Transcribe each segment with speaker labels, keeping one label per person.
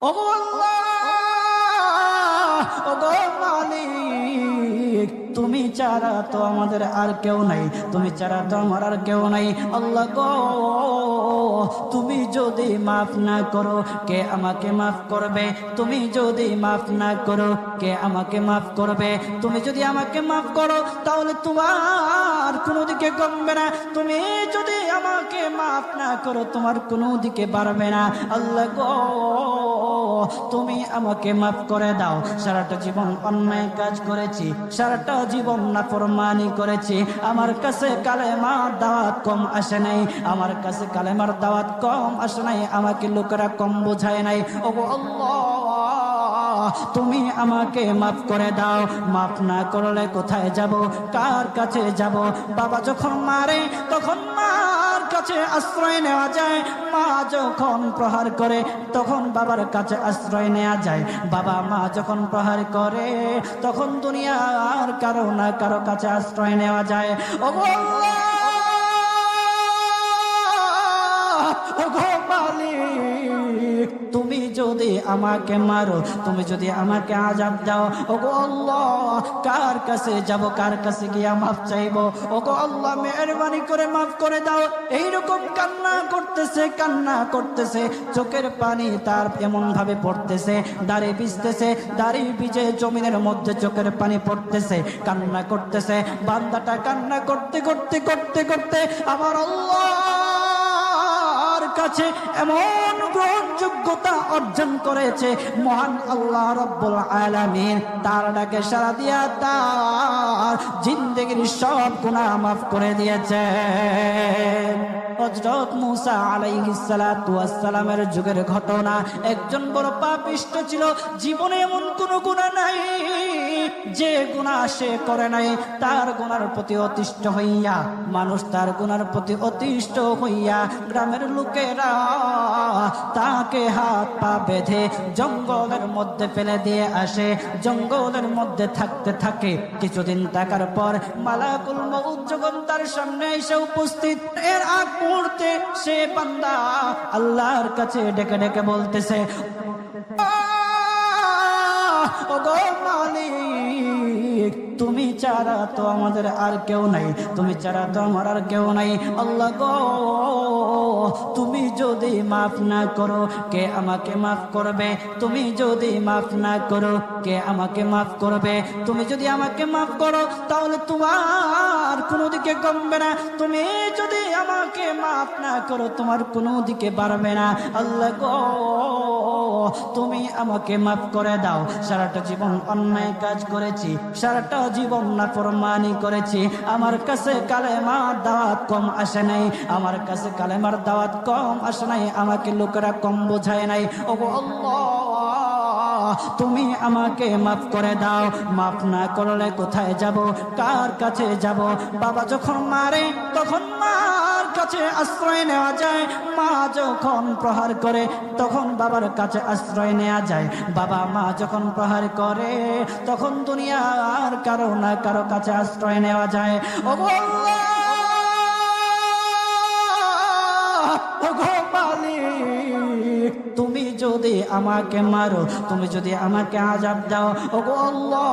Speaker 1: ওগো আল্লাহ, ওগো মালিক, তুমি ছাড়া তো আমাদের আর কেউ নাই, তুমি ছাড়া তো আমার আর কেউ নাই। আল্লাহ গো, তুমি যদি মাফ না করো কে আমাকে মাফ করবে? তুমি যদি মাফ না করো কে আমাকে মাফ করবে? তুমি যদি আমাকে মাফ করো তাহলে তোমার কোনো দিকে কমবে না, তুমি যদি আমাকে মাফ না করো তোমার কোনো দিকে বাড়বে না। আল্লাহ গো, তুমি আমাকে মাফ করে দাও। সারাটা জীবন অন্যায় কাজ করেছি, সারাটা জীবন নাফরমানি করেছি, আমার কাছে কালেমার দাওয়াত কম আসে নাই, আমার কাছে কালেমার দাওয়াত কম আসে নাই, আমাকে লোকেরা কম বোঝায় নাই। ওগো আল্লাহ, তুমি আমাকে মাফ করে দাও। মাফ না করলে কোথায় যাব, কার কাছে যাব? বাবা যখন মারে তখন মার কাছে আশ্রয় নেওয়া যায়, মা যখন প্রহার করে তখন বাবার কাছে আশ্রয় নেওয়া যায়, বাবা মা যখন প্রহার করে তখন দুনিয়ার কারো না কারো কাছে আশ্রয় নেওয়া যায়। ওগো আল্লাহ, ওগো মালিক, তুমি যদি আমাকে মারো, তুমি যদি আমাকে আযাব দাও, ওগো আল্লাহ, কার কাছে যাব, কার কাছে গিয়া মাফ চাইবো? ওগো আল্লাহ, মেহেরবানি করে মাফ করে দাও। এইরকম কান্না করতেছে, কান্না করতেছে, চোখের পানি তার এমন ভাবে পড়তেছে, দাড়ি ভিজতেছে, দাড়ি ভিজে জমিনের মধ্যে চোখের পানি পড়তেছে, কান্না করতেছে। বান্দাটা কান্না করতে করতে করতে করতে আমার আল্লাহর কাছে এমন গ্রহণযোগ্যতা অর্জন করেছে, মহান আল্লাহ রাব্বুল আলামিন তার ডাকে সাড়া দিয়া তার জিন্দেগির সব গুনাহ মাফ করে দিয়েছে। হযরত মূসা আলাইহিস সালাতু ওয়াস সালামের যুগের ঘটনা। একজন বড় পাপিষ্ঠ ছিল, জীবনে এমন কোন গুনাহ নাই যে গুনাহ সে করে নাই। তার গুনার প্রতি অতিষ্ঠ হইয়া, মানুষ তার গুনার প্রতি অতিষ্ঠ হইয়া গ্রামের লোকেরা তাকে হাত পা বেঁধে জঙ্গলের মধ্যে ফেলে দিয়ে আসে। জঙ্গলের মধ্যে থাকতে থাকে, কিছুদিন থাকার পর মালাকুল মউত যখন তার সামনে এসে উপস্থিত, এর আগ মুহূর্তে সে বান্দা আল্লাহর কাছে ডেকে ডেকে বলতেছে, ওগো মালিক, তুমি ছাড়া তো আমাদের আর কেউ নাই, তুমি ছাড়া তো আমার আর কেউ নাই। আল্লাহ গো, তুমি যদি মাফ না করো কে আমাকে মাফ করবে? তুমি যদি মাফ না করো কে আমাকে মাফ করবে? তুমি যদি আমাকে মাফ করো তাহলে তোমার কোনো দিকে কমবে না, তুমি যদি আমাকে মাফ না করো তোমার কোনো দিকে বাড়বে না। আল্লাহ গো, তুমি আমাকে মাফ করে দাও। সারাটা জীবন অন্যায় কাজ করেছি, সারাটা জীবন নাফরমানি করেছি, আমার কাছে কালেমার দাওয়াত কম আসে নাই, আমার কাছে কালেমার দাওয়াত কম আসে নাই, আমাকে লোকেরা কম বোঝায় নাই। ওগো আল্লাহ, তুমি আমাকে মাফ করে দাও। মাফ না করলে কোথায় যাব, কার কাছে যাব? বাবা যখন মারে তখন মার কাছে আশ্রয় নেওয়া যায়, মা যখন প্রহার করে তখন বাবার কাছে আশ্রয় নেওয়া যায়, বাবা মা যখন প্রহার করে তখন দুনিয়ার কারো না কারো কাছে আশ্রয় নেওয়া যায়। ওগো আল্লাহ, ওগো মালিক, তুমি যদি আমাকে মারো, তুমি যদি আমাকে আযাব দাও, ওগো আল্লাহ,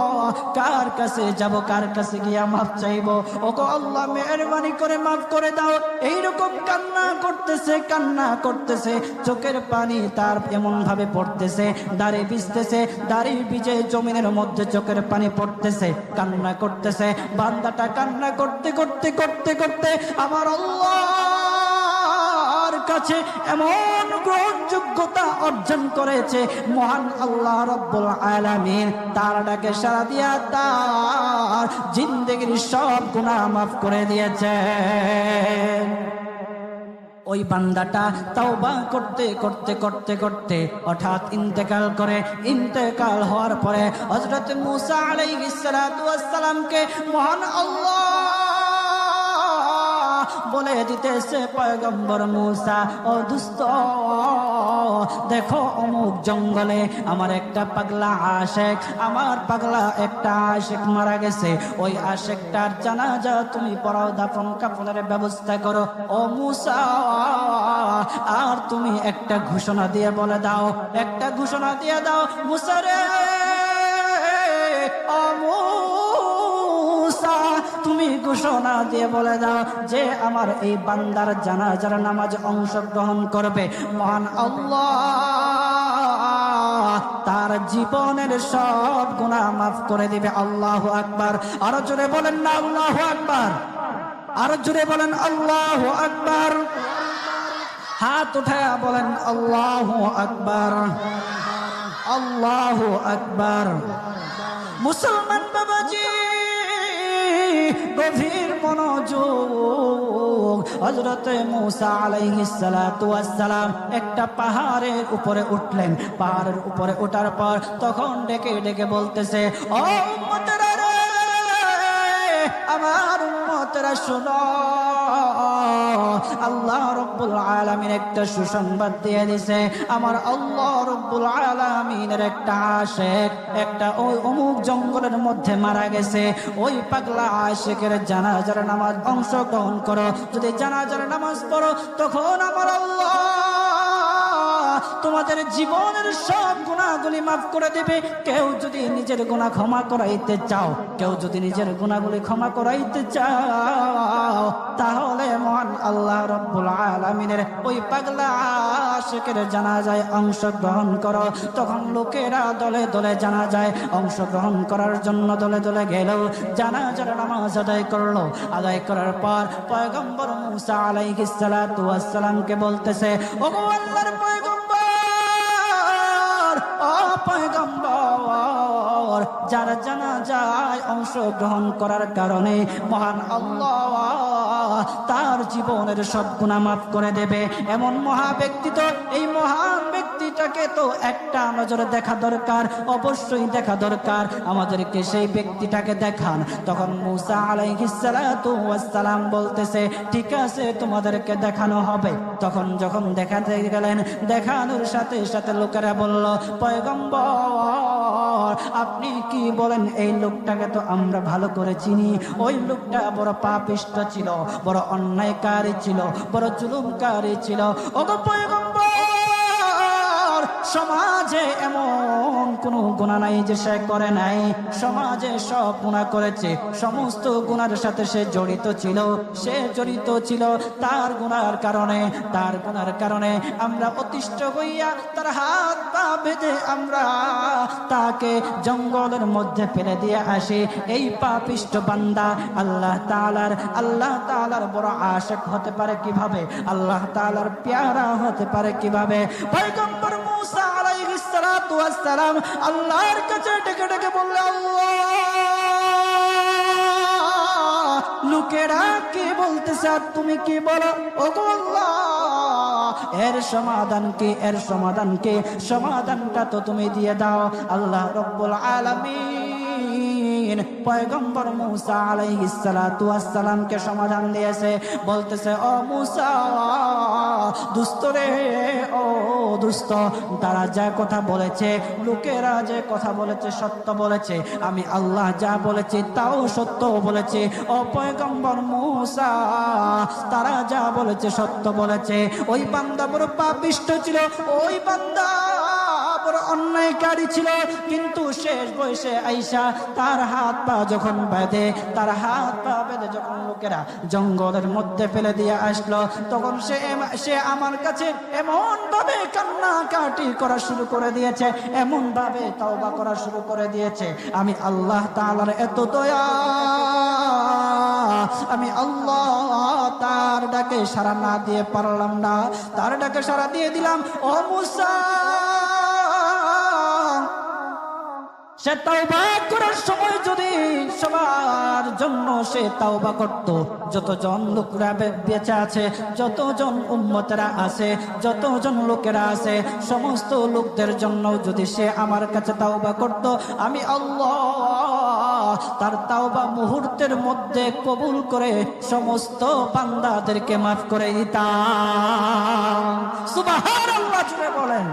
Speaker 1: কার কাছে যাব, কার কাছে গিয়া মাফ চাইবো? ওগো আল্লাহ, মেহেরবানি করে মাফ করে দাও। এইরকম কান্না করতেছে, কান্না করতেছে, চোখের পানি তার এমন ভাবে পড়তেছে, দাড়ি ভিজতেছে, দাড়ি ভিজে জমিনের মধ্যে চোখের পানি পড়তেছে, কান্না করতেছে। বান্দাটা কান্না করতে করতে করতে করতে আমার আল্লাহর কাছে এমন গ্রহণযোগ্যতা অর্জন করেছে, মহান আল্লাহ রাব্বুল আলামিন তার ডাকে সাড়া দিয়া তার জিন্দেগির সব গুনাহ মাফ করে দিয়েছে। ওই বান্দাটা তাওবা করতে করতে করতে করতে হঠাৎ ইন্তেকাল করে। ইন্তেকাল হওয়ার পরে হযরত মূসা আলাইহিস সালাতু ওয়াস সালামকে মহান আল্লাহ বলে দিতেছে পয়গম্বর মূসা, ও দুস্থ, দেখো অমুক জঙ্গলে আমার একটা পাগলা আশেক, আমার পাগলা একটা আশেক মারা গেছে, ওই আশেকটার জানাজা তুমি পড়াও, দাফন কাফনের ব্যবস্থা করো। ও মূসা, আর তুমি একটা ঘোষণা দিয়ে বলে দাও, একটা ঘোষণা দিয়ে দাও মূসা রে, ও মূসা, তুমি ঘোষণা দিয়ে বলে দাও যে আমার এই বান্দার জানাজার নামাজ অংশগ্রহণ করবে, মহান আল্লাহ তার জীবনের সব গুনাহ মাফ করে দিবে। আল্লাহু আকবার। আরো জোরে বলেন না আল্লাহু আকবার, আরো জোরে বলেন আল্লাহু আকবার। হাত উঠায়া বলেন আল্লাহু আকবার, আল্লাহু আকবার। মুসলমান বাবাজি, গভীর মনোযোগ। হযরত মূসা আলাইহিস সালাতু ওয়াস সালাম একটা পাহাড়ের উপরে উঠলেন। পাহাড়ের উপরে ওঠার পর তখন ডেকে ডেকে বলতেছে, ও উম্মতেরা রে, আমার উম্মতেরা শোনো, আল্লাহ রাব্বুল আলামিন একটা সুসংবাদ দিয়ে দিয়েছে। আমার আল্লাহ রাব্বুল আলামিনের একটা আশিক একটা ওই অমুক জঙ্গলের মধ্যে মারা গেছে, ওই পাগলা আশিকের জানাজার নামাজ অংশগ্রহণ করো। যদি জানাজার নামাজ পড়ো তখন আমার আল্লাহ তোমাদের জীবনের সব গুনাহগুলি মাফ করে দেবে। কেউ যদি নিজের গুনাহ ক্ষমা করাইতে চাও, কেউ যদি নিজের গুনাহগুলি ক্ষমা করাইতে চাও, তাহলে মহান আল্লাহ রাব্বুল আলামিনের ওই পাগলা আশিকের জানাজায় অংশগ্রহণ করো। তখন লোকেরা দলে দলে জানাজায় অংশগ্রহণ করার জন্য দলে দলে গেল, জানাজার নামাজ আদায় করলো। আদায় করার পর পয়গম্বর মূসা আলাইহিস সালাতু ওয়াস সালামকে বলতেছে, ওগো আল্লাহর পয়গম্বর, ও পয়গম্বর, যারা জানাজায় অংশগ্রহণ করার কারণে মহান আল্লাহ তার জীবনের সব গুনাহ মাফ করে দেবে, এমন মহা ব্যক্তি তো, এই মহান ব্যক্তিটাকে তো একটা নজরে দেখা দরকার, অবশ্যই দেখা দরকার, আমাদেরকে সেই ব্যক্তিটাকে দেখান। তখন মূসা আলাইহিস সালাতু ওয়াস সালাম বলতেছে, ঠিক আছে, তোমাদেরকে দেখানো হবে। তখন যখন দেখাতে গেলেন, দেখানোর সাথে সাথে লোকেরা বলল, পয়গম্বর আপনি কি বলেন, এই লোকটাকে তো আমরা ভালো করে চিনি, ওই লোকটা বড় পাপিষ্ঠ ছিল, বড় অন্যায়কারী ছিল, বড় জুলুমকারী ছিল। ওগো পয়গম্বর, সমাজে এমন কোন গুনাহ নাই যে সে করে নাই, সমাজে সব গুনাহ করেছে, সমস্ত গুনাহের সাথে সে জড়িত ছিল, সে জড়িত ছিল। তার গুনাহের কারণে আমরা অতিষ্ঠ হইয়া তার হাত পা বেঁধে আমরা তাকে জঙ্গলের মধ্যে ফেলে দিয়ে আসি। এই পাপিষ্ঠ বান্দা আল্লাহ তাআলার বড় আশিক হতে পারে কিভাবে, আল্লাহ তাআলার পেয়ারা হতে পারে কিভাবে? পয়গম্বর মূসা আলাইহিস সালাতু ওয়াস সালাম আল্লাহর কাছে ডেকে ডেকে বললে, আল্লাহ, লোকেরা কি বলতেছে আর তুমি কি বলো? ওগো আল্লাহ, এর সমাধান কি, এর সমাধান কি? সমাধানটা তো তুমি দিয়ে দাও। আল্লাহ রাব্বুল আলামিন পয়গম্বর মূসা আলাইহিস সালাতু ওয়াস সালামকে সমাধান দিয়েছে। বলতেছে, ও মূসা, দুষ্ট রে, ও দুষ্ট, তারা যা কথা বলেছে, লোকেরা যে কথা বলেছে সত্য বলেছে, আমি আল্লাহ যা বলেছি তাও সত্য বলেছে। ও পয়গম্বর মূসা, তারা যা বলেছে সত্য বলেছে। ওই বান্দা বড় পাপিষ্ঠ ছিল, ওই বান্দা বড় অন্যায়কারী ছিল, কিন্তু শেষ বয়সে আইসা তার হাত পা যখন বেঁধে যখন লোকেরা জঙ্গলের মধ্যে ফেলে দিয়ে আসলো, তখন সে আমার কাছে এমন ভাবে কান্নাকাটি করা শুরু করে দিয়েছে, এমন ভাবে তওবা করা শুরু করে দিয়েছে। আমি আল্লাহ তাআলার এত দয়া, আমি আল্লাহ তার ডাকে সাড়া না দিয়ে পারলাম না, তার ডাকে সাড়া দিয়ে দিলাম। ও মূসা, সে তাওবা করার সময় যদি সবার জন্য সে তাওবা করত, যতজন লোকেরা বেঁচে আছে, যতজন উম্মতেরা আছে, যতজন লোকেরা আছে, সমস্ত লোকদের জন্য যদি সে আমার কাছে তাওবা করত, আমি আল্লাহ তার তাওবা মুহূর্তের মধ্যে কবুল করে সমস্ত বান্দাদেরকে মাফ করে দিতাম। সুবহানাল্লাহ জুড়ে বলেন।